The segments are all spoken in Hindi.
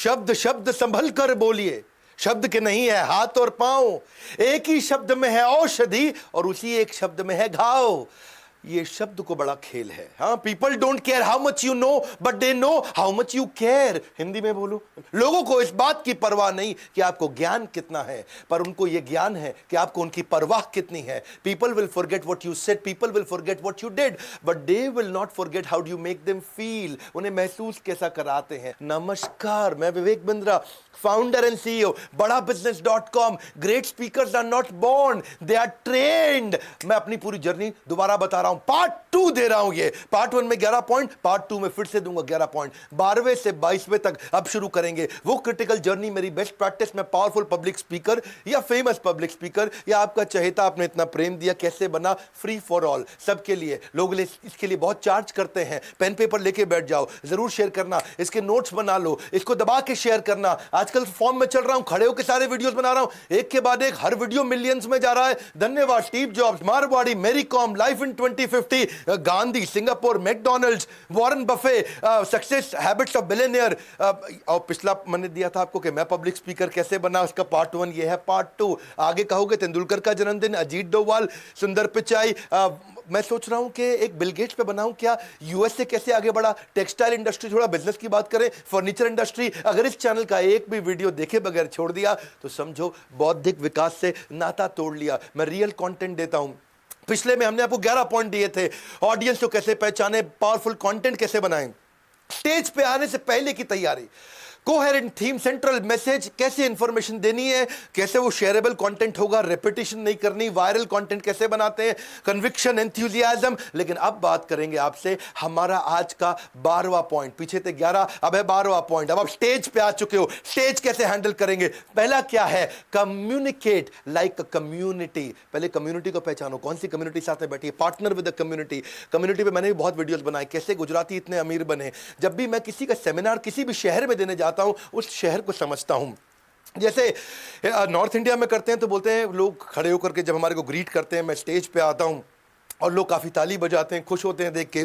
शब्द शब्द संभल कर बोलिए, शब्द के नहीं है हाथ और पांव, एक ही शब्द में है औषधि और उसी एक शब्द में है घाव। ये शब्द को बड़ा खेल है। हाँ, people don't care how much you know but they know how much you care. Hindi में बोलो, लोगों को इस बात की परवाह नहीं कि आपको ज्ञान कितना है, पर उनको यह ज्ञान है कि आपको उनकी परवाह कितनी है। People will forget what you said, people will forget what you did, but they will not forget how do you make them feel. उन्हें महसूस कैसा कराते हैं। नमस्कार, मैं Vivek Bindra, founder and CEO बड़ा business.com। Great speakers are not born, they are trained. मैं अपनी पूरी जर्नी दोबारा बता रहा हूं, पार्ट 2 दे रहा हूं। ये पार्ट 1 में 11 पॉइंट, पार्ट 2 में फिर से दूंगा 11 पॉइंट। 12वें से 22वें तक अब शुरू करेंगे वो क्रिटिकल जर्नी, मेरी बेस्ट प्रैक्टिस में पावरफुल पब्लिक स्पीकर या फेमस पब्लिक स्पीकर या आपका चहेता, आपने इतना प्रेम दिया, कैसे बना फ्री फॉर ऑल, सबके लिए। लोग इसके लिए बहुत चार्ज करते हैं। पेन पेपर लेके बैठ जाओ, जरूर शेयर करना, इसके नोट्स बना लो, इसको दबा के शेयर करना। आजकल फॉर्म में चल रहा हूं, खड़े होकर सारे वीडियोस बना रहा हूं, एक के बाद एक, हर वीडियो मिलियंस में जा रहा है। धन्यवाद स्टीव जॉब्स, मारवाड़ी, मेरी com, life in 2050, Gandhi, Singapore, McDonald's, Warren Buffett, success habits of billionaire. और पिछला मैंने दिया था आपको कि मैं पब्लिक स्पीकर कैसे बना, उसका पार्ट 1 ये है। पार्ट 2 आगे कहोगे तेंदुलकर का जन्मदिन, अजीत डोभाल, सुंदर पिचाई। मैं सोच रहा हूं कि एक बिल गेट्स पे बनाऊं क्या, यूएस से कैसे आगे बढ़ा, टेक्सटाइल इंडस्ट्री, थोड़ा बिजनेस की बात करें, फर्नीचर इंडस्ट्री। अगर इस चैनल का एक भी वीडियो देखे बगैर छोड़ दिया तो समझो बौद्धिक विकास से नाता तोड़ लिया। मैं रियल कंटेंट देता हूं। पिछले में हमने आपको 11 पॉइंट दिए थे, ऑडियंस को कैसे पहचाने, पावरफुल कंटेंट कैसे बनाएं, स्टेज पे आने से पहले की तैयारी, कोहेरेंट थीम, सेंट्रल मैसेज, कैसे इंफॉर्मेशन देनी है, कैसे वो शेयरेबल कंटेंट होगा, रेपिटेशन नहीं करनी, वायरल कंटेंट कैसे बनाते हैं, कन्विक्शन, एंथुसियाज्म। लेकिन अब बात करेंगे आपसे हमारा आज का 12वां पॉइंट। पीछे थे 11, अब है 12वां पॉइंट। अब आप स्टेज पे आ चुके हो, स्टेज कैसे हैंडल करेंगे। पहला क्या है, कम्युनिकेट लाइक अ कम्युनिटी। पहले कम्युनिटी को पहचानो, कौन सी कम्युनिटी साथ में बैठी है, partner with the community. Community पे मैंने भी बहुत वीडियोस बनाए, कैसे गुजराती इतने अमीर बने। जब भी मैं किसी का सेमिनार किसी भी शहर में देने जाता हूं, उस शहर को समझता हूं। जैसे नॉर्थ इंडिया में करते हैं तो बोलते हैं लोग खड़े होकर के, जब हमारे को ग्रीट करते हैं, मैं स्टेज पे आता हूं और लोग काफी ताली बजाते हैं, खुश होते हैं देख के।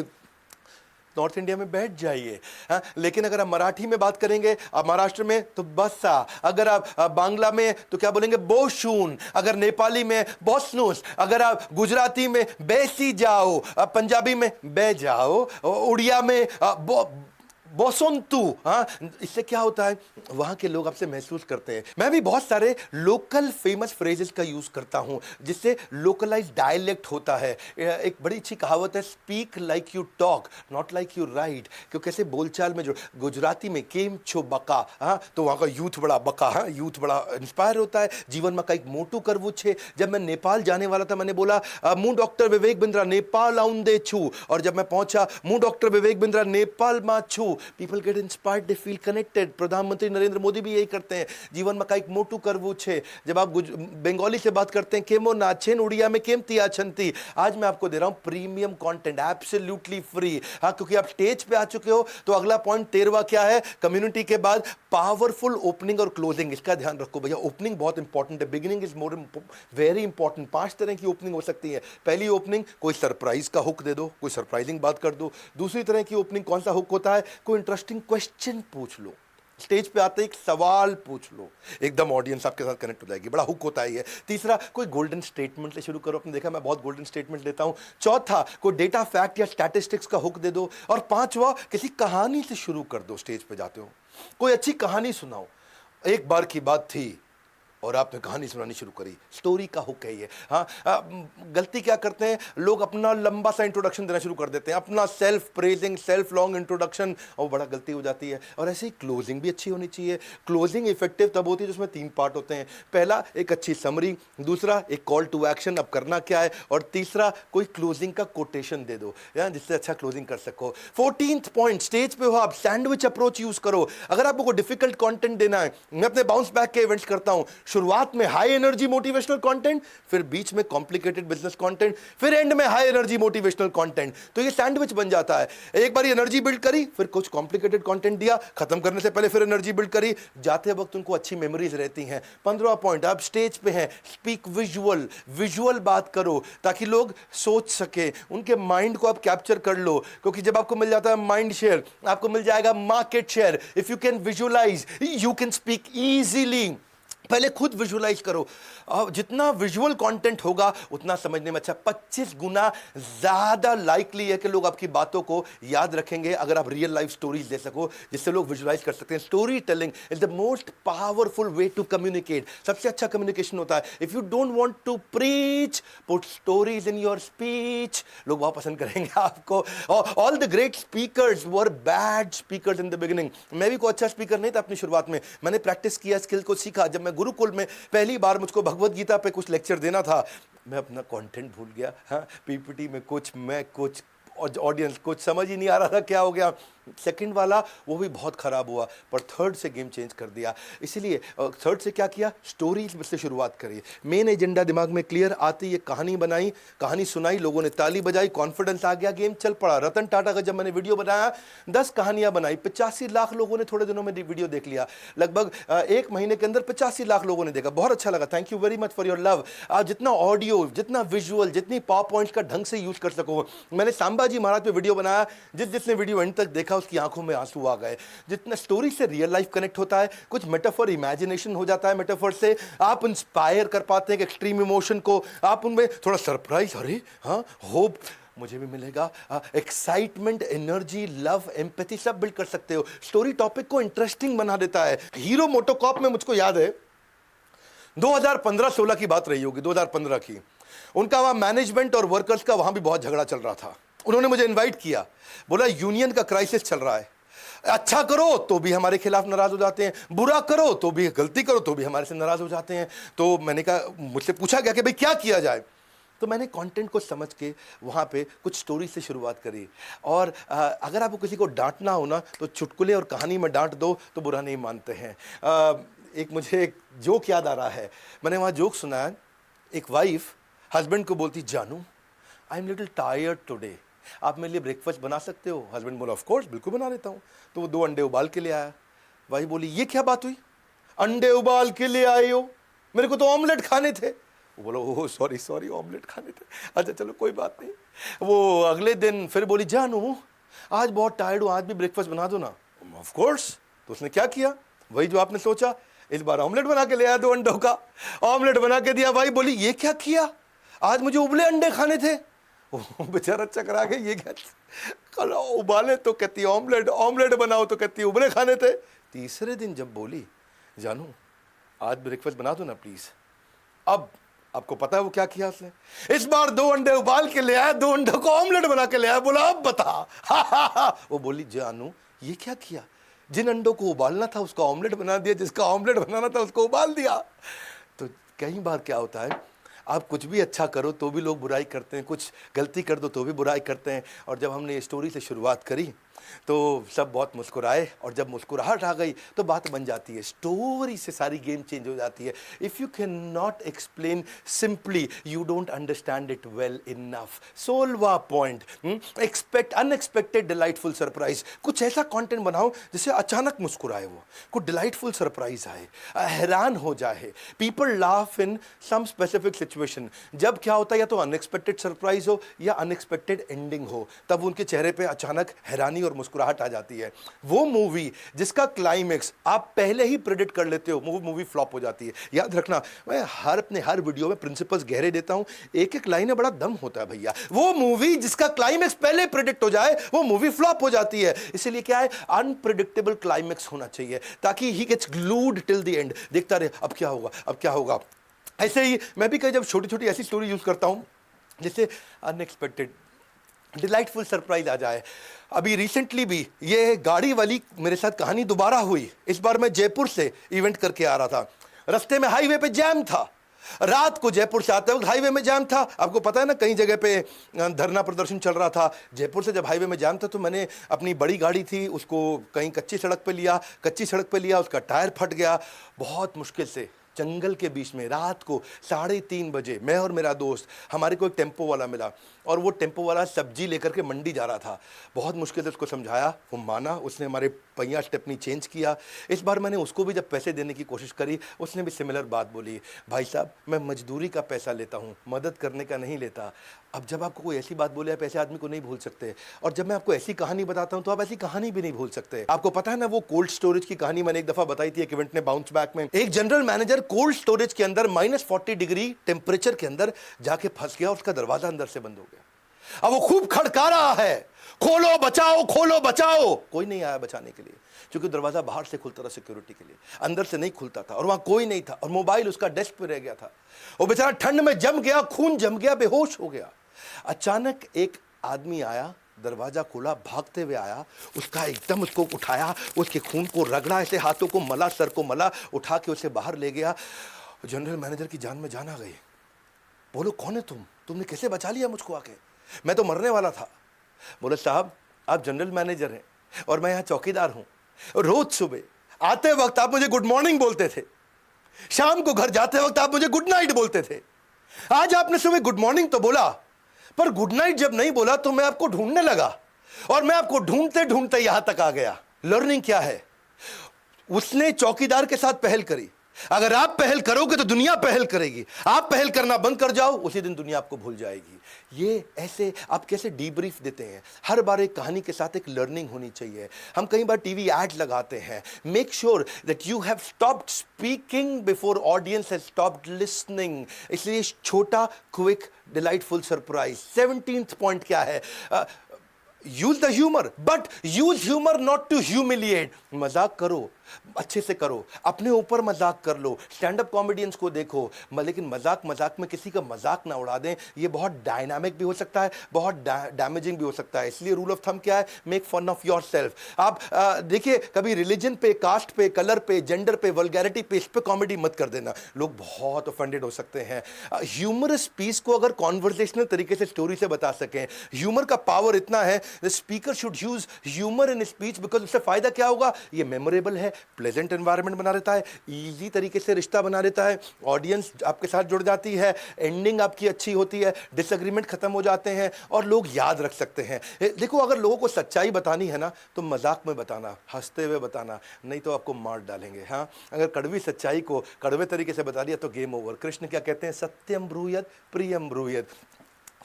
नॉर्थ इंडिया में बैठ जाइए। हाँ, लेकिन अगर आप मराठी में बात करेंगे, आप महाराष्ट्र में तो बसा, अगर आप बांग्ला में तो क्या बोलेंगे, बोशून, अगर नेपाली में बोसनूस, अगर आप गुजराती में बेसी जाओ, पंजाबी में बे जाओ, उड़िया में बोसंतु। हाँ, इससे क्या होता है, वहां के लोग आपसे महसूस करते हैं। मैं भी बहुत सारे लोकल फेमस फ्रेजेस का यूज करता हूं, जिससे लोकलाइज डायलेक्ट होता है। एक बड़ी अच्छी कहावत है, speak like you talk not like you right. क्योंकि कैसे बोलचाल में, जो गुजराती में केम छो बका, हाँ, तो वहां का यूथ बड़ा बका, हाँ, यूथ बड़ा इंस्पायर होता है। जीवन में कई मोटू करवू छे। जब मैं नेपाल जाने वाला था, मैंने बोला मुँ डॉक्टर विवेक बिंद्रा नेपाल आउंदे छू, और जब मैं पहुंचा, मुँ डॉक्टर विवेक बिंद्रा नेपाल मा छू। People get inspired, they feel connected. प्रधानमंत्री नरेंद्र मोदी भी यही करते हैं, जीवन में काइक मोटू करवू छे। जब आप बंगाली से बात करते हैं, केमो नाचेन, उड़िया में केम तिया छंती। आज मैं आपको दे रहा हूं प्रीमियम कंटेंट, एब्सोल्युटली फ्री। हाँ, क्योंकि आप स्टेज पे आ चुके हो। तो अगला पॉइंट 13वां क्या है, कम्युनिटी के बाद पावरफुल ओपनिंग और क्लोजिंग। इसका ध्यान रखो भैया, ओपनिंग बहुत इंपॉर्टेंट है, beginning is more very important. 5 तरह की ओपनिंग हो सकती है। पहली ओपनिंग, कोई सरप्राइज का हुक दे दो, कोई सरप्राइजिंग बात कर दो। दूसरी तरह की ओपनिंग कौन सा हुक होता है, कोई इंटरेस्टिंग क्वेश्चन पूछ लो, स्टेज पे आते एक सवाल पूछ लो, एकदम ऑडियंस आपके साथ कनेक्ट हो जाएगी। बड़ा हुक होता है ये। तीसरा, कोई गोल्डन स्टेटमेंट से शुरू करो। आपने देखा मैं बहुत गोल्डन स्टेटमेंट देता हूं। चौथा, कोई डेटा फैक्ट या स्टैटिस्टिक्स का हुक दे दो। और पांचवा, किसी कहानी से शुरू कर दो। स्टेज पे जाते हो, कोई अच्छी कहानी सुनाओ। एक बार की बात थी और आपने कहानी सुनानी शुरू करी, स्टोरी का हुक है ये। हाँ, गलती क्या करते हैं लोग, अपना लंबा सा इंट्रोडक्शन देना शुरू कर देते हैं, अपना self praising, self long introduction, और बड़ा गलती हो जाती है। और ऐसे ही क्लोजिंग भी अच्छी होनी चाहिए। क्लोजिंग इफेक्टिव तब होती है जिसमें 3 पार्ट होते हैं। पहला, एक अच्छी समरी। दूसरा, एक कॉल टू एक्शन, अब करना क्या है। और तीसरा, कोई क्लोजिंग का कोटेशन दे दो जिससे अच्छा क्लोजिंग कर सको। 14th पॉइंट, स्टेज पे हो आप, सैंडविच अप्रोच यूज करो। अगर आपको डिफिकल्ट कंटेंट देना है, मैं अपने बाउंस बैक के इवेंट्स करता हूं, शुरुआत में हाई एनर्जी मोटिवेशनल कंटेंट, फिर बीच में कॉम्प्लिकेटेड बिजनेस कंटेंट, फिर एंड में हाई एनर्जी मोटिवेशनल कंटेंट। तो ये सैंडविच बन जाता है। एक बार एनर्जी बिल्ड करी, फिर कुछ कॉम्प्लिकेटेड कंटेंट दिया, खत्म करने से पहले फिर एनर्जी बिल्ड करी, जाते वक्त उनको अच्छी मेमोरीज रहती हैं। 15 पॉइंट, आप स्टेज पे हैं, स्पीक विजुअल, विजुअल बात करो ताकि लोग सोच सके, उनके माइंड को आप कैप्चर कर लो, क्योंकि जब आपको मिल जाता है माइंड शेयर, आपको मिल जाएगा market share. If you can visualise, you can speak easily. पहले खुद विजुअलाइज करो, जितना विजुअल कंटेंट होगा उतना समझने में अच्छा। 25 गुना ज्यादा लाइकली है कि लोग आपकी बातों को याद रखेंगे अगर आप रियल लाइफ स्टोरीज दे सको जिससे लोग विजुअलाइज कर सकते हैं। Story telling is the most powerful way to communicate. सबसे अच्छा कम्युनिकेशन होता है। If you don't want to preach, put stories in your speech, लोग बहुत पसंद करेंगे आपको। All the great speakers were bad speakers in the beginning. मैं भी कोई अच्छा स्पीकर नहीं था अपनी शुरुआत में, मैंने प्रैक्टिस किया, स्किल को सीखा। जब मैं गुरुकुल में पहली बार मुझको भगवत गीता पे कुछ लेक्चर देना था, मैं अपना कंटेंट भूल गया। हाँ, पीपीटी में कुछ, मैं कुछ, ऑडियंस कुछ, समझ ही नहीं आ रहा था क्या हो गया। सेकंड वाला वो भी बहुत खराब हुआ, पर थर्ड से गेम चेंज कर दिया। इसीलिए थर्ड से क्या किया, स्टोरीज से शुरुआत करिए। मेन एजेंडा दिमाग में क्लियर आती, ये कहानी बनाई, कहानी सुनाई, लोगों ने ताली बजाई, कॉन्फिडेंस आ गया, गेम चल पड़ा। रतन टाटा का जब मैंने वीडियो बनाया, 10 कहानियां बनाई, 85 लाख लोगों ने थोड़े दिनों में वीडियो देख लिया। लगभग 1 महीने के अंदर 85 लाख लोगों ने देखा। बहुत अच्छा लगा, thank you very much for your love. आप जितना ऑडियो, जितना विजुअल, जितनी पावर पॉइंट्स का ढंग से यूज कर सको। मैंने सांबाजी महाराज पे वीडियो बनाया, जिसने वीडियो एंड तक देखा उसकी आंखों में आंसू आ गए। जितना स्टोरी से रियल लाइफ कनेक्ट होता है, कुछ मेटाफर, इमेजिनेशन हो जाता है, मेटाफर से आप इंस्पायर कर पाते हैं एक्सट्रीम इमोशन को। आप उनमें थोड़ा सरप्राइज, अरे हाँ, होप मुझे भी मिलेगा, एक्साइटमेंट, एनर्जी, लव, एम्पैथी सब बिल्ड कर सकते हो। स्टोरी टॉपिक को इंटरेस्टिंग बना देता है। हीरो मोटोकॉप में मुझको याद है 2015-16 की बात रही होगी, 2015 की। उनका वहां मैनेजमेंट और वर्कर्स का वहां भी बहुत झगड़ा चल रहा था। उन्होंने मुझे इनवाइट किया, बोला यूनियन का क्राइसिस चल रहा है, अच्छा करो तो भी हमारे खिलाफ नाराज हो जाते हैं, बुरा करो तो भी, गलती करो तो भी हमारे से नाराज हो जाते हैं। तो मैंने कहा, मुझसे पूछा गया कि भाई क्या किया जाए। तो मैंने कंटेंट को समझ के वहाँ पे कुछ स्टोरी से शुरुआत करी। और अगर आपको किसी को डांटना हो ना, तो चुटकुले और कहानी में डांट दो तो बुरा नहीं मानते हैं। एक मुझे एक जोक याद आ रहा है, मैंने वहाँ जोक सुना। एक वाइफ हस्बैंड को बोलती, जानू I am little tired today, आप मेरे लिए ब्रेकफास्ट बना सकते हो? हस्बैंड बोला, ऑफ कोर्स, बिल्कुल बना लेता हूँ। तो वो 2 अंडे उबाल के ले आया। वाइफ बोली, ये क्या बात हुई, अंडे उबाल के ले आए हो, मेरे को तो ऑमलेट खाने थे। वो बोला, ओह सॉरी ऑमलेट खाने थे, अच्छा चलो कोई बात नहीं। वो अगले दिन फिर बोली, जानू आज बहुत टायर्ड हूँ, आज भी ब्रेकफास्ट बना दो ना। Of course. तो उसने क्या किया, वही जो आपने सोचा, इस बार ऑमलेट बना के ले आया, 2 अंडों का ऑमलेट बना के दिया। भाई बोली, ये क्या किया, आज मुझे उबले अंडे खाने थे। बेचारा चकरा के, ये क्या, कल उबाले तो कहती ऑमलेट, ऑमलेट बनाओ तो कहती उबले खाने थे। तीसरे दिन जब बोली, जानू आज ब्रेकफास्ट बना दो ना प्लीज, अब आपको पता है वो क्या किया उसने, इस बार 2 अंडे उबाल के ले आया, 2 अंडों को ऑमलेट बना के ले आया। बोला, अब बता। वो बोली, जानू ये क्या किया, जिन अंडों को उबालना था उसका ऑमलेट बना दिया, जिसका ऑमलेट बनाना था उसको उबाल दिया। तो कई बार क्या होता है, आप कुछ भी अच्छा करो तो भी लोग बुराई करते हैं, कुछ गलती कर दो तो भी बुराई करते हैं। और जब हमने ये स्टोरी से शुरुआत करी तो सब बहुत मुस्कुराए, और जब मुस्कुराहट आ गई तो बात बन जाती है। स्टोरी से सारी गेम चेंज हो जाती है। If you can not explain simply, you don't understand it well enough. 16वां point, expect unexpected delightful surprise. कुछ ऐसा कंटेंट बनाओ जिससे अचानक मुस्कुराए वो, कुछ डिलाइटफुल सरप्राइज आए, हैरान हो जाए। People laugh in some specific situation. जब क्या होता है, या तो अनएक्सपेक्टेड सरप्राइज हो या अनएक्सपेक्टेड एंडिंग हो, तब उनके चेहरे पे अचानक हैरानी और मुस्कुराहट आ जाती है। वो मूवी जिसका क्लाइमेक्स आप पहले ही प्रेडिक्ट कर लेते हो, वो मूवी फ्लॉप हो जाती है। याद रखना, मैं अपने हर वीडियो में प्रिंसिपल्स गहरे देता हूं, एक एक लाइन में बड़ा दम होता है भैया। वो मूवी जिसका क्लाइमेक्स पहले प्रेडिक्ट हो जाए, वो मूवी फ्लॉप हो जाती है। इसीलिए क्या है, अनप्रेडिक्टेबल क्लाइमेक्स होना चाहिए, ताकि he gets glued till the end, देखता रहे अब क्या होगा, अब क्या होगा। ऐसे ही मैं भी कई जब छोटी छोटी ऐसी स्टोरी यूज करता हूं जैसे अनएक्सपेक्टेड डिलाइटफुल सरप्राइज आ जाए। अभी रिसेंटली भी ये गाड़ी वाली मेरे साथ कहानी दोबारा हुई। इस बार मैं जयपुर से इवेंट करके आ रहा था, रास्ते में हाईवे पे जैम था। रात को जयपुर से आते वक्त हाईवे में जैम था। आपको पता है ना, कई जगह पे धरना प्रदर्शन चल रहा था। जयपुर से जब हाईवे में जैम था तो मैंने अपनी बड़ी गाड़ी थी उसको कहीं कच्ची सड़क पे लिया, उसका टायर फट गया। बहुत मुश्किल से जंगल के बीच में रात को 3:30 बजे मैं और मेरा दोस्त, हमारे को एक टेम्पो वाला मिला और वो टेम्पो वाला सब्जी लेकर के मंडी जा रहा था। बहुत मुश्किल से उसको समझाया, वो माना, उसने हमारे पहिया स्टेपनी चेंज किया। इस बार मैंने उसको भी जब पैसे देने की कोशिश करी, उसने भी सिमिलर बात बोली, भाई साहब मैं मजदूरी का पैसा लेता हूँ, मदद करने का नहीं लेता। अब जब आपको कोई ऐसी बात बोले, आप ऐसे आदमी को नहीं भूल सकते। और जब मैं आपको ऐसी कहानी बताता हूँ तो आप ऐसी कहानी भी नहीं भूल सकते। आपको पता है ना वो कोल्ड स्टोरेज की कहानी मैंने एक दफा बताई थी एक इवेंट ने, बाउंस बैक में। एक जनरल मैनेजर कोल्ड स्टोरेज के अंदर -40 डिग्री टेम्परेचर के अंदर जाके फंस गया, उसका दरवाजा अंदर से बंद हो गया। अब वो खूब खड़का रहा है, खोलो बचाओ, खोलो बचाओ। कोई नहीं आया बचाने के लिए, क्योंकि दरवाजा बाहर से खुलता था सिक्योरिटी के लिए, अंदर से नहीं खुलता था, और वहां कोई नहीं था, और मोबाइल उसका डेस्क पे रह गया था। वो बेचारा ठंड में जम गया, खून जम गया, बेहोश हो गया। अचानक एक आदमी आया, दरवाजा खोला, भागते हुए आया, उसका एकदम उसको उठाया, उसके खून को रगड़ा, ऐसे हाथों को मला, सर को मला, उठा के उसे बाहर ले गया। जनरल मैनेजर की जान में जान आ गई। बोलो कौन है तुमने कैसे बचा लिया मुझको आके? मैं तो मरने वाला था। बोले साहब आप जनरल मैनेजर हैं और मैं यहाँ चौकीदार हूँ। रोज सुबह आते वक्त आप मुझे गुड मॉर्निंग बोलते थे, शाम को घर जाते वक्त आप मुझे गुड नाइट बोलते थे। आज आपने सुबह गुड मॉर्निंग तो बोला, पर गुड नाइट जब नहीं बोला तो मैं आपको ढूंढने लगा, और मैं आपको ढूंढते ढूंढते यहां तक आ गया। लर्निंग क्या है? उसने चौकीदार के साथ पहल करी। अगर आप पहल करोगे तो दुनिया पहल करेगी। आप पहल करना बंद कर जाओ, उसी दिन दुनिया आपको भूल जाएगी। ये ऐसे आप कैसे डीब्रीफ देते हैं? हर बार एक कहानी के साथ एक लर्निंग होनी चाहिए। हम कई बार टीवी एड लगाते हैं, make sure that you have stopped speaking before audience has stopped listening. इसलिए छोटा, quick, delightful surprise. 17th point क्या है? Use the humour, but use humour not to humiliate. मजाक करो, अच्छे से करो, अपने ऊपर मजाक कर लो, स्टैंड अप कॉमेडियंस को देखो, लेकिन मजाक में किसी का मजाक ना उड़ा दें। ये बहुत डायनामिक भी हो सकता है, बहुत डैमेजिंग भी हो सकता है। इसलिए रूल ऑफ थंब क्या है? Make fun of yourself. आप देखिए, कभी रिलीजन पे, कास्ट पे, कलर पे, जेंडर पे, वल्गैरिटी पे, इस पे कॉमेडी मत कर देना, लोग बहुत ऑफेंडेड हो सकते हैं। ह्यूमरस पीस को अगर कॉन्वर्सेशनल तरीके से स्टोरी से बता सकें, ह्यूमर का पावर इतना है, the speaker should use humour in speech, because उससे फायदा क्या होगा? ये मेमोरेबल है, प्लेजेंट एनवायरनमेंट बना देता है, इजी तरीके से रिश्ता बना देता है, ऑडियंस आपके साथ जुड़ जाती है, एंडिंग आपकी अच्छी होती है, डिसएग्रीमेंट खत्म हो जाते हैं, और लोग याद रख सकते हैं। देखो, अगर लोगों को सच्चाई बतानी है ना, तो मजाक में बताना, हंसते हुए बताना, नहीं तो आपको मार डालेंगे। हाँ, अगर कड़वी सच्चाई को कड़वे तरीके से बता दिया तो गेम ओवर। कृष्ण क्या कहते हैं? सत्यम ब्रूयत प्रियम ब्रूयत।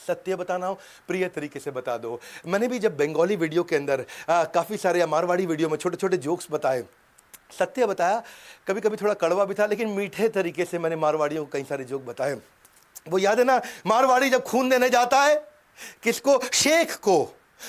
सत्य बताना हो, प्रिय तरीके से बता दो। मैंने भी जब बंगाली वीडियो के अंदर काफ़ी सारे मारवाड़ी वीडियो में छोटे छोटे जोक्स बताए, सत्य बताया, कभी कभी थोड़ा कड़वा भी था, लेकिन मीठे तरीके से मैंने मारवाड़ियों को कई सारे जोक बताए। वो याद है ना, मारवाड़ी जब खून देने जाता है किसको? शेख को,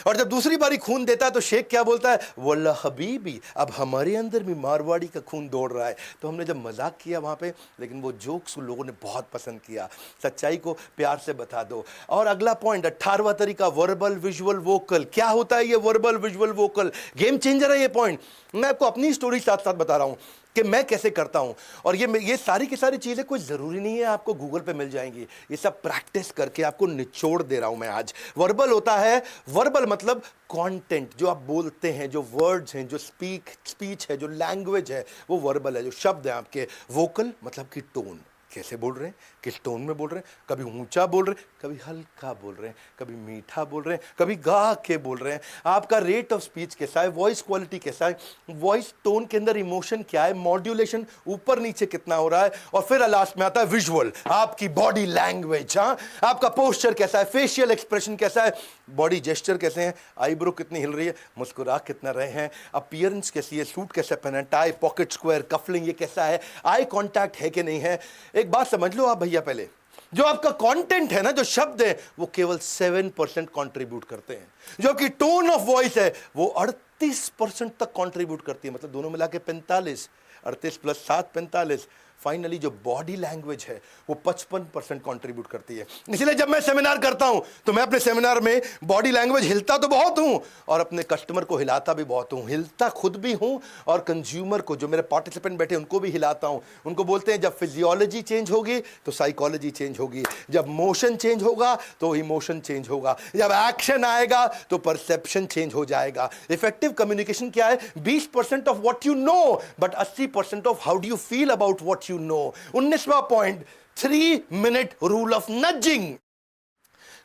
और जब दूसरी बारी खून देता है तो शेख क्या बोलता है? वल्ला हबीबी, अब हमारे अंदर भी मारवाड़ी का खून दौड़ रहा है। तो हमने जब मजाक किया वहाँ पे, लेकिन वो जोक्स लोगों ने बहुत पसंद किया। सच्चाई को प्यार से बता दो। और अगला पॉइंट, 18वां तरीका, वर्बल विजुअल वोकल। क्या होता है ये verbal visual vocal? Game changer है ये पॉइंट। मैं आपको अपनी स्टोरी साथ साथ बता रहा हूँ कि मैं कैसे करता हूं। और ये सारी की सारी चीजें कोई जरूरी नहीं है आपको गूगल पे मिल जाएंगी, ये सब प्रैक्टिस करके आपको निचोड़ दे रहा हूं मैं आज। वर्बल होता है, वर्बल मतलब कंटेंट, जो आप बोलते हैं, जो वर्ड्स हैं, जो स्पीच है, जो लैंग्वेज है, वो वर्बल है, जो शब्द है आपके। वोकल मतलब कि टोन, कैसे बोल रहे हैं, किस टोन में बोल रहे हैं, कभी ऊंचा बोल रहे हैं, कभी हल्का बोल रहे हैं, कभी मीठा बोल रहे हैं, कभी गा के बोल रहे हैं। आपका रेट ऑफ स्पीच कैसा है, वॉइस क्वालिटी कैसा है, वॉइस टोन के अंदर इमोशन क्या है, मॉड्यूलेशन ऊपर नीचे कितना हो रहा है, और फिर लास्ट में आता है विजुअल, आपकी बॉडी लैंग्वेज। हाँ, आपका पोस्चर कैसा है, फेशियल एक्सप्रेशन कैसा है, बॉडी जेस्चर कैसे हैं, आईब्रो कितनी हिल रही है, मुस्कुरा कितना रहे हैं, अपीयरेंस कैसी है, सूट कैसे पहना है, टाई, पॉकेट स्क्वायर, कफलिंग ये कैसा है, आई कांटेक्ट है कि नहीं है। एक बात समझ लो आप भैया, पहले जो आपका कंटेंट है ना, जो शब्द है, वो केवल 7% कंट्रीब्यूट करते हैं, जो आपकी टोन ऑफ वॉइस है वो 38% तक कंट्रीब्यूट करती है, मतलब दोनों मिला के 45, 38 + 7 45। फाइनली जो बॉडी लैंग्वेज है वो 55% कंट्रीब्यूट करती है। इसलिए जब मैं सेमिनार करता हूं तो मैं अपने सेमिनार में बॉडी लैंग्वेज हिलता तो बहुत हूं, और अपने कस्टमर को हिलाता भी बहुत हूं। हिलता खुद भी हूं, और कंज्यूमर को, जो मेरे पार्टिसिपेंट बैठे उनको भी हिलाता हूं। उनको बोलते हैं जब फिजियोलॉजी चेंज होगी तो साइकोलॉजी चेंज होगी, जब मोशन चेंज होगा तो इमोशन चेंज होगा, जब एक्शन आएगा तो परसेप्शन चेंज हो जाएगा। इफेक्टिव कम्युनिकेशन क्या है? 20% of what you know, but 80% of how do you feel about what you know. 19वां point, 3 minute rule of nudging.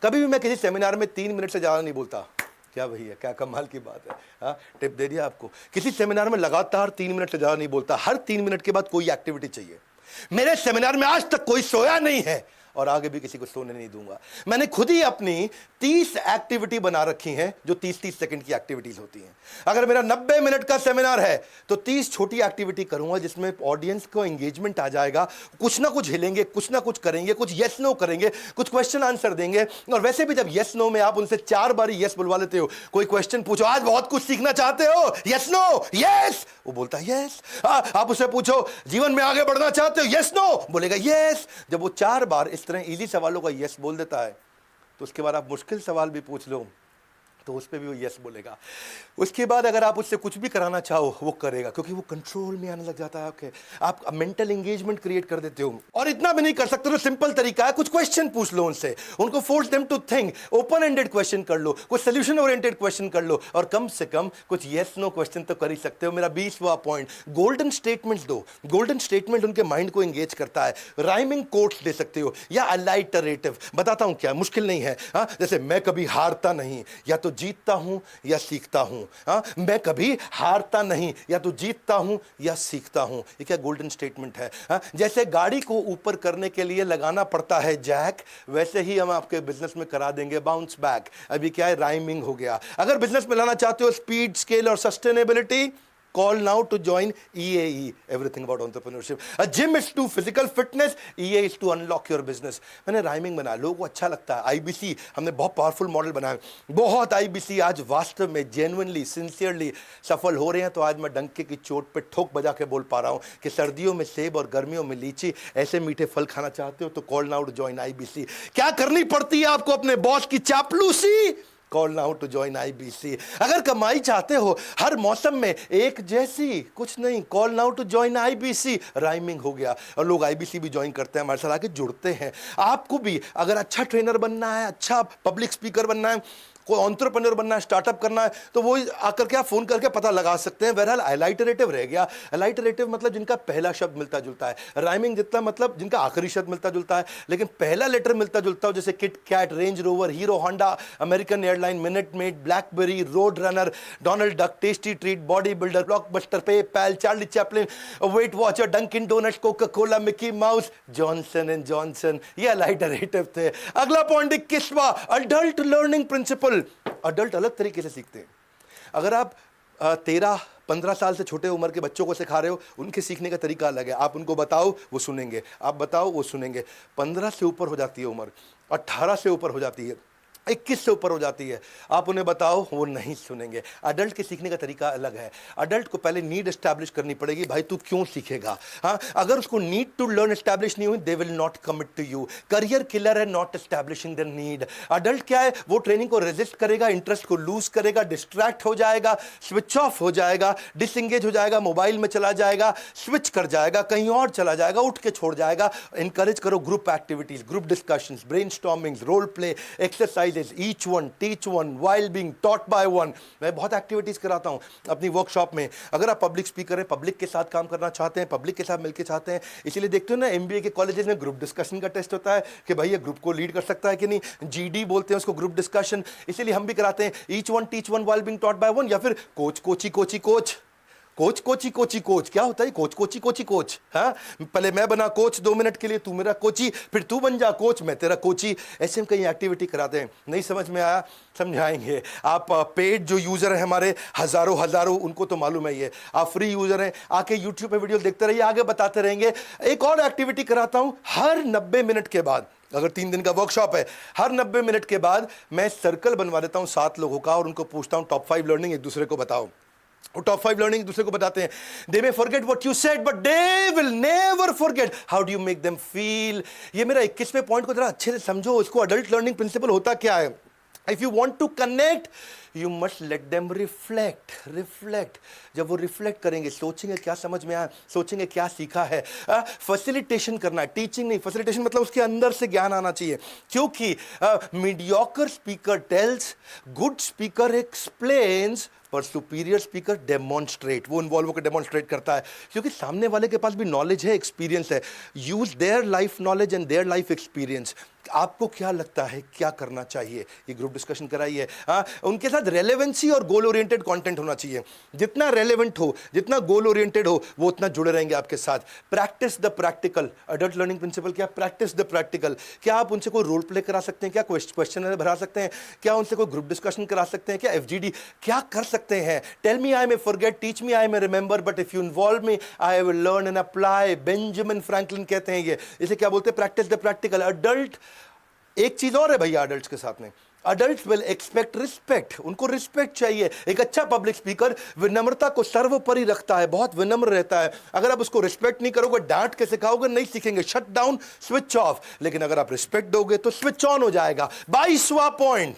कभी भी मैं किसी सेमिनार में 3 मिनट से ज्यादा नहीं बोलता। क्या भैया, क्या कमाल की बात है। हाँ, टिप दे दिया आपको। किसी सेमिनार में लगातार 3 मिनट से ज्यादा नहीं बोलता। हर 3 मिनट के बाद कोई एक्टिविटी चाहिए। मेरे सेमिनार में आज तक कोई सोया नहीं है और आगे भी किसी को सोने नहीं दूंगा। मैंने खुद ही अपनी 30 एक्टिविटी बना रखी हैं जो 30-30 सेकंड की एक्टिविटीज होती हैं। अगर मेरा 90 मिनट का सेमिनार है तो 30 छोटी एक्टिविटी करूंगा जिसमें ऑडियंस को एंगेजमेंट आ जाएगा। कुछ ना कुछ हिलेंगे, कुछ ना कुछ करेंगे, कुछ यस नो करेंगे, कुछ क्वेश्चन आंसर देंगे। और वैसे भी जब यस नो में आप उनसे 4 बार यस बुलवा लेते हो, कोई क्वेश्चन पूछो, आज बहुत कुछ सीखना चाहते हो, यस नो यस, वो बोलता है यस। आप उसे पूछो, जीवन में आगे बढ़ना चाहते हो, यस नो, बोलेगा यस। जब वो 4 बार इस तरह इजी सवालों का यस बोल देता है तो उसके बाद आप मुश्किल सवाल भी पूछ लो तो उस पर भी वो यस बोलेगा। उसके बाद अगर आप उससे कुछ भी कराना चाहो वो करेगा, क्योंकि वो कंट्रोल में आने लग जाता है आपके। आप मेंटल एंगेजमेंट क्रिएट कर देते हो। और इतना भी नहीं कर सकते तो सिंपल तरीका है, कुछ क्वेश्चन पूछ लो उनसे, उनको force them to think, open ended question कर लो, कुछ सोल्यूशन ओरिएंटेड क्वेश्चन कर लो, और कम से कम कुछ यस नो क्वेश्चन तो कर ही सकते हो। मेरा 20वां पॉइंट, गोल्डन स्टेटमेंट्स दो। गोल्डन स्टेटमेंट उनके माइंड को एंगेज करता है। राइमिंग कोट्स दे सकते हो या अलाइटरेटिव। बताता हूं क्या, मुश्किल नहीं है। जैसे मैं कभी हारता नहीं, या तो जीतता हूं या सीखता हूं। मैं कभी हारता नहीं, या तो जीतता हूं या सीखता हूं। ये क्या गोल्डन स्टेटमेंट है। जैसे गाड़ी को ऊपर करने के लिए लगाना पड़ता है जैक, वैसे ही हम आपके बिजनेस में करा देंगे बाउंस बैक। अभी क्या है, राइमिंग हो गया। अगर बिजनेस में लाना चाहते हो स्पीड, स्केल और sustainability, call now to join EAE, everything about entrepreneurship. A gym is to physical fitness, EA is to unlock your business. मैंने राइमिंग बनाया, लोगों को अच्छा लगता है। IBC हमने बहुत पावरफुल मॉडल बनाया, बहुत IBC आज वास्तव में जेन्युइनली सिंसियरली सफल हो रहे हैं। तो आज मैं डंके की चोट पे ठोक बजा के बोल पा रहा हूं कि सर्दियों में सेब और गर्मियों में लीची, ऐसे मीठे फल खाना चाहते हो तो call now to join IBC। क्या करनी पड़ती है आपको, अपने बॉस की चापलूसी, call now to join IBC। अगर कमाई चाहते हो हर मौसम में एक जैसी, कुछ नहीं, call now to join IBC। Rhyming हो गया और लोग IBC भी ज्वाइन करते हैं, हमारे साथ आके जुड़ते हैं। आपको भी अगर अच्छा ट्रेनर बनना है, अच्छा पब्लिक स्पीकर बनना है, कोई एंटरप्रेन्योर बनना है, स्टार्टअप करना है, तो वो आकर के आप फोन करके पता लगा सकते हैं। बहरहाल अलाइटरेटिव रह गया। अलाइटरेटिव मतलब जिनका पहला शब्द मिलता जुलता है। राइमिंग जितना मतलब जिनका आखिरी शब्द मिलता जुलता है लेकिन पहला लेटर मिलता जुलता हो, जैसे Kit Kat, Range Rover, Hero Honda, American Airline, Minute Maid, BlackBerry, Road Runner, Donald Duck, tasty treat, body builder, blockbuster, PayPal, Charlie Chaplin, Weight Watcher, Dunkin Donuts, Coca Cola, Mickey Mouse, Johnson and Johnson. ये अलाइटरेटिव थे। अगला पॉइंट 21वां, अडल्ट लर्निंग प्रिंसिपल। अडल्ट अलग तरीके से सीखते हैं। अगर आप 13-15 साल से छोटे उम्र के बच्चों को सिखा रहे हो, उनके सीखने का तरीका अलग है। आप उनको बताओ वो सुनेंगे, आप बताओ वो सुनेंगे। 15 से ऊपर हो जाती है उम्र, 18 से ऊपर हो जाती है, 21 से ऊपर हो जाती है, आप उन्हें बताओ वो नहीं सुनेंगे। अडल्ट के सीखने का तरीका अलग है। अडल्ट को पहले नीड एस्टैब्लिश करनी पड़ेगी, भाई तू क्यों सीखेगा। हाँ, अगर उसको नीड टू लर्न एस्टैब्लिश नहीं हुई, they will not commit to you. Career killer है not establishing the need. Adult क्या है, वो ट्रेनिंग को रेजिस्ट करेगा, इंटरेस्ट को लूज करेगा, डिस्ट्रैक्ट हो जाएगा, स्विच ऑफ हो जाएगा, डिसएंगेज हो जाएगा, मोबाइल में चला जाएगा, स्विच कर जाएगा, कहीं और चला जाएगा, उठ के छोड़ जाएगा। इंकरेज करो group activities, group discussions, brainstorming, role play, exercise, each one teach one while being taught by one। मैं बहुत एक्टिविटीज कराता हूं अपनी वर्कशॉप में। अगर आप पब्लिक स्पीकर हैं, पब्लिक के साथ काम करना चाहते हैं, पब्लिक के साथ मिलकर चाहते हैं, इसीलिए देखते हो ना MBA के कॉलेजेस में ग्रुप डिस्कशन का टेस्ट होता है कि भाई ये ग्रुप को लीड कर सकता है कि नहीं। GD बोलते हैं उसको, ग्रुप डिस्कशन। इसीलिए हम भी कराते हैं each one teach one while being taught by one, या फिर coach Kochi Kochi coach, coach Kochi Kochi coach. क्या होता है कोच कोची कोची कोच। हाँ, पहले मैं बना कोच 2 मिनट के लिए, तू मेरा कोची, फिर तू बन जा कोच, मैं तेरा कोची। ऐसे हम कई एक्टिविटी कराते हैं। नहीं समझ में आया, समझाएंगे। आप पेड जो यूजर हैं हमारे, हजारों, उनको तो मालूम है ये। आप फ्री यूजर हैं, आके यूट्यूब पे वीडियो देखते रहिए, आगे बताते रहेंगे। एक और एक्टिविटी कराता हूं हर 90 मिनट के बाद। अगर 3 दिन का वर्कशॉप है, हर 90 मिनट के बाद मैं सर्कल बनवा देता हूं 7 लोगों का और उनको पूछता हूं टॉप 5 लर्निंग एक दूसरे को बताओ। वो टॉप 5 लर्निंग दूसरे को बताते हैं। They may forget what you said but they will never forget how do you make them feel. ये मेरा 21वें पॉइंट को जरा अच्छे से समझो। इसको अडल्ट लर्निंग प्रिंसिपल होता क्या है। If you want to connect you must let them reflect. जब वो रिफ्लेक्ट करेंगे, सोचेंगे क्या समझ में आया, सोचेंगे क्या सीखा है। फैसिलिटेशन करना है, टीचिंग नहीं। फैसिलिटेशन मतलब उसके अंदर से ज्ञान आना चाहिए। क्योंकि mediocre speaker tells, good speaker explains, पर सुपीरियर स्पीकर डेमोन्स्ट्रेट, वो इन्वॉल्व होकर डेमोन्स्ट्रेट करता है, क्योंकि सामने वाले के पास भी नॉलेज है, एक्सपीरियंस है। Use their life knowledge and their life experience. आपको क्या लगता है क्या करना चाहिए, ये ग्रुप डिस्कशन कराइए। हाँ, उनके साथ रेलेवेंसी और गोल ओरिएंटेड कंटेंट होना चाहिए। जितना रेलेवेंट हो, जितना गोल ओरिएंटेड हो, वो उतना जुड़े रहेंगे आपके साथ। Practice the practical. Adult learning principle क्या? Practice the practical. क्या आप उनसे कोई रोल प्ले करा सकते हैं? क्या क्वेश्चन भरा सकते हैं? क्या उनसे कोई ग्रुप डिस्कशन करा सकते हैं? क्या एफजीडी क्या कर सकते हैं? Tell me I may forget, teach me I may remember, but if you involve me I will learn and apply. Benjamin Franklin कहते हैं ये, इसे क्या बोलते हैं? Practice the practical. अडल्ट एक चीज और है भैया अडल्ट्स के साथ में, अडल्ट्स विल एक्सपेक्ट रिस्पेक्ट। उनको रिस्पेक्ट चाहिए। एक अच्छा पब्लिक स्पीकर विनम्रता को सर्वोपरि रखता है, बहुत विनम्र रहता है। अगर आप उसको रिस्पेक्ट नहीं करोगे, डांट के सिखाओगे, नहीं सीखेंगे। Shut down, switch off. लेकिन अगर आप रिस्पेक्ट दोगे तो स्विच ऑन हो जाएगा। 22वां पॉइंट,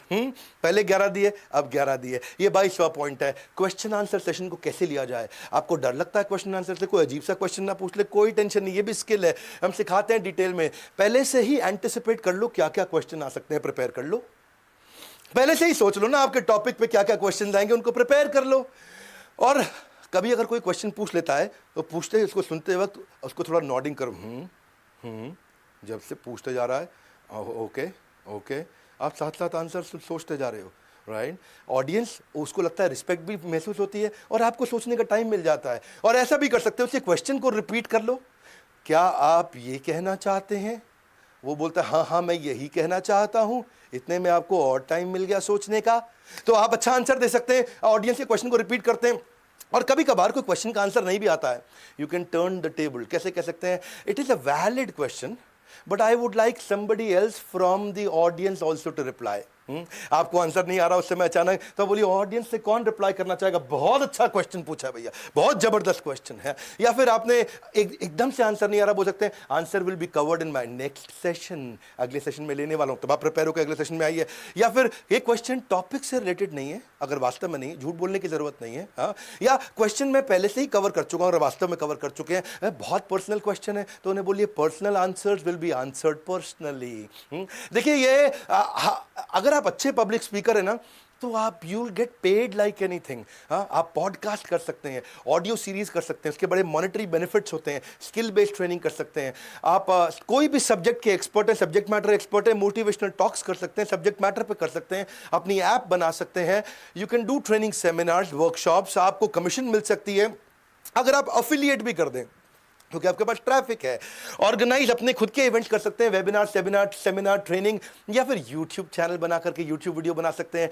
पहले 11 दिए, अब 11 दिए, ये 22वां पॉइंट है। क्वेश्चन आंसर सेशन को कैसे लिया जाए? आपको डर लगता है क्वेश्चन आंसर से? कोई अजीब सा क्वेश्चन ना पूछ ले, कोई टेंशन नहीं, ये भी स्किल है, हम सिखाते हैं डिटेल में। पहले से ही एंटिसिपेट कर लो क्या क्या क्वेश्चन आ सकते हैं, प्रिपेयर कर लो। पहले से ही सोच लो ना आपके टॉपिक पे क्या क्या क्वेश्चन आएंगे, उनको प्रिपेयर कर लो। और कभी अगर कोई क्वेश्चन पूछ लेता है तो पूछते ही उसको सुनते वक्त उसको थोड़ा नॉडिंग करो। जब से पूछते जा रहा है, ओके ओके, आप साथ साथ आंसर सोचते जा रहे हो, राइट। ऑडियंस उसको लगता है रिस्पेक्ट भी महसूस होती है और आपको सोचने का टाइम मिल जाता है। और ऐसा भी कर सकते हो, उसी क्वेश्चन को रिपीट कर लो। क्या आप ये कहना चाहते हैं? वो बोलता है हाँ हाँ मैं यही कहना चाहता हूं। इतने में आपको और टाइम मिल गया सोचने का, तो आप अच्छा आंसर दे सकते हैं। ऑडियंस के क्वेश्चन को रिपीट करते हैं। और कभी कभार कोई क्वेश्चन का आंसर नहीं भी आता है, you can turn the table. कैसे कह सकते हैं? It is a valid question but I would like somebody else from the audience also to reply. आपको आंसर नहीं आ रहा उस समय अचानक, तो बोलिए ऑडियंस से कौन रिप्लाई करना चाहेगा? बहुत अच्छा क्वेश्चन पूछा भैया, बहुत जबरदस्त क्वेश्चन है। या फिर आपने एकदम से आंसर नहीं आ रहा, बोल सकते हैं answer will be covered in my next session. अगले सेशन में लेने वाला हूं, तो आप प्रिपेयर होकर अगले सेशन में आइए। या फिर ये क्वेश्चन टॉपिक से रिलेटेड नहीं है, अगर वास्तव में नहीं, झूठ बोलने की जरूरत नहीं है। हाँ, या क्वेश्चन मैं पहले से ही कवर कर चुका हूं और वास्तव में कवर कर चुके हैं, बहुत पर्सनल क्वेश्चन है, तो उन्हें बोलिए personal answers will be answered personally. देखिए ये अगर आप अच्छे पब्लिक स्पीकर है ना, तो आप you will get paid like anything. आप पॉडकास्ट कर सकते हैं, ऑडियो सीरीज कर सकते हैं, उसके बड़े मॉनेटरी बेनिफिट्स होते हैं। स्किल बेस्ड ट्रेनिंग कर सकते हैं आप। कोई भी सब्जेक्ट के एक्सपर्ट है, सब्जेक्ट मैटर एक्सपर्ट है, मोटिवेशनल टॉक्स कर सकते हैं, सब्जेक्ट मैटर पे कर सकते हैं, अपनी ऐप बना सकते हैं। You can do training seminars, workshops, आपको कमीशन मिल सकती है अगर आप अफिलिएट भी कर दें, क्योंकि आपके पास ट्रैफिक है। ऑर्गेनाइज अपने खुद के इवेंट्स कर सकते हैं, वेबिनार, सेमिनार, ट्रेनिंग, या फिर यूट्यूब चैनल बना करके यूट्यूब वीडियो बना सकते हैं।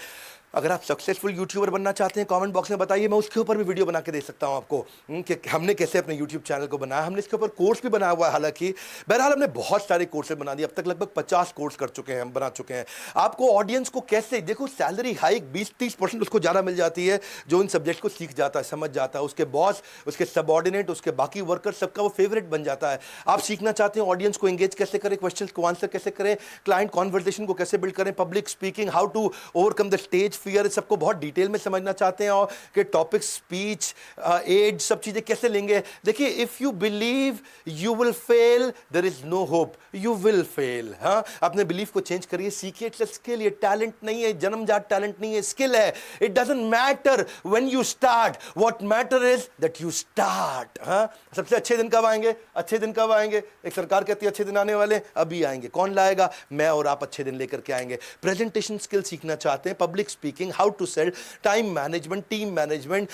अगर आप सक्सेसफुल यूट्यूबर बनना चाहते हैं, कमेंट बॉक्स में बताइए, मैं उसके ऊपर भी वीडियो बना के दे सकता हूं आपको कि हमने कैसे अपने यूट्यूब चैनल को बनाया। हमने इसके ऊपर कोर्स भी बनाया हुआ है, हालांकि बहरहाल हमने बहुत सारे कोर्सेज बना दिए, अब तक लगभग 50 कोर्स कर चुके हैं, हम बना चुके हैं। आपको ऑडियंस को कैसे, देखो सैलरी हाइक 20-30% उसको ज़्यादा मिल जाती है जो इन सब्जेक्ट को सीख जाता है, समझ जाता है। उसके बॉस, उसके सबऑर्डिनेट, उसके बाकी वर्कर, सबका वो फेवरेट बन जाता है। आप सीखना चाहते हैं ऑडियंस को एंगेज कैसे करें, क्वेश्चंस को आंसर कैसे करें, क्लाइंट कॉन्वर्सेशन को कैसे बिल्ड करें, public speaking, how to overcome the stage fear, सबको बहुत डिटेल में समझना चाहते हैं, और कि टॉपिक, स्पीच, एज, सब चीजें कैसे लेंगे। देखिए if you believe you will fail, there is no hope, you will fail. हाँ, अपने बिलीफ को चेंज करिए, सीखिए। इट्स अ स्किल, ये टैलेंट नहीं है, जन्मजात टैलेंट नहीं है, स्किल है। It doesn't matter when you start, what matter is that you start. हाँ, सबसे अच्छे दिन कब आएंगे? अच्छे दिन कब आएंगे? एक सरकार कहती है अच्छे दिन आने वाले, अभी आएंगे। कौन लाएगा? मैं और आप अच्छे दिन लेकर के आएंगे। प्रेजेंटेशन स्किल सीखना चाहते हैं, public speaking, how to sell, time management, team management,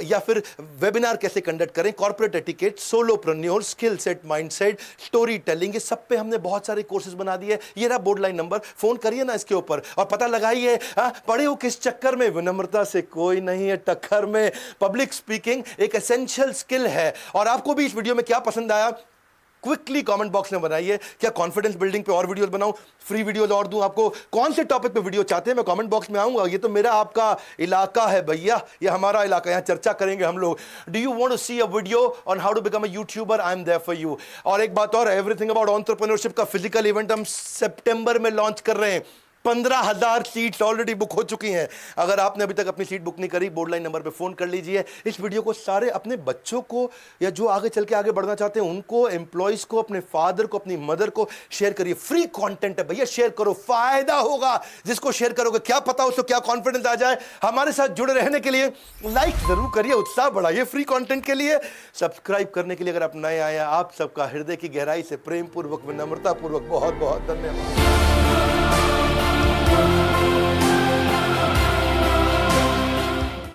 या फिर वेबिनार कैसे कंडक्ट करें, corporate etiquette, solopreneur, skill set, mindset, story telling, ये सब पे हमने बहुत सारे कोर्सेज बना दिए। ये रहा बोर्ड लाइन नंबर, फोन करिए ना इसके ऊपर और पता लगाइए पढ़े हो किस चक्कर में। विनम्रता से कोई नहीं है टक्कर में। पब्लिक स्पीकिंग एक एसेंशियल स्किल है। और आपको भी इस वीडियो में क्या पसंद आया, क्विकली कमेंट बॉक्स में बनाइए। क्या कॉन्फिडेंस बिल्डिंग पे और वीडियोस बनाऊं, फ्री वीडियोस और दूं आपको? कौन से टॉपिक पे वीडियो चाहते हैं, मैं कमेंट बॉक्स में आऊंगा। ये तो मेरा आपका इलाका है भैया, ये हमारा इलाका, यहाँ चर्चा करेंगे हम लोग। Do you want to see a video on how to become a YouTuber? I am there for you. और एक बात और, एवरीथिंग अबाउट एंटरप्रेन्योरशिप का फिजिकल इवेंट हम सितंबर में लॉन्च कर रहे हैं। 15,000 सीट्स ऑलरेडी बुक हो चुकी हैं। अगर आपने अभी तक अपनी सीट बुक नहीं करी, बोर्ड लाइन नंबर पे फोन कर लीजिए। इस वीडियो को सारे अपने बच्चों को या जो आगे चल के आगे बढ़ना चाहते हैं उनको, एम्प्लॉइज को, अपने फादर को, अपनी मदर को शेयर करिए। फ्री कंटेंट है भैया, शेयर करो, फायदा होगा। जिसको शेयर करोगे क्या पता उसको क्या कॉन्फिडेंस आ जाए। हमारे साथ जुड़े रहने के लिए लाइक जरूर करिए, उत्साह बढ़ाइए फ्री कंटेंट के लिए। सब्सक्राइब करने के लिए अगर आप नए आए हैं, आप सबका हृदय की गहराई से प्रेम पूर्वक, विनम्रता पूर्वक बहुत बहुत धन्यवाद।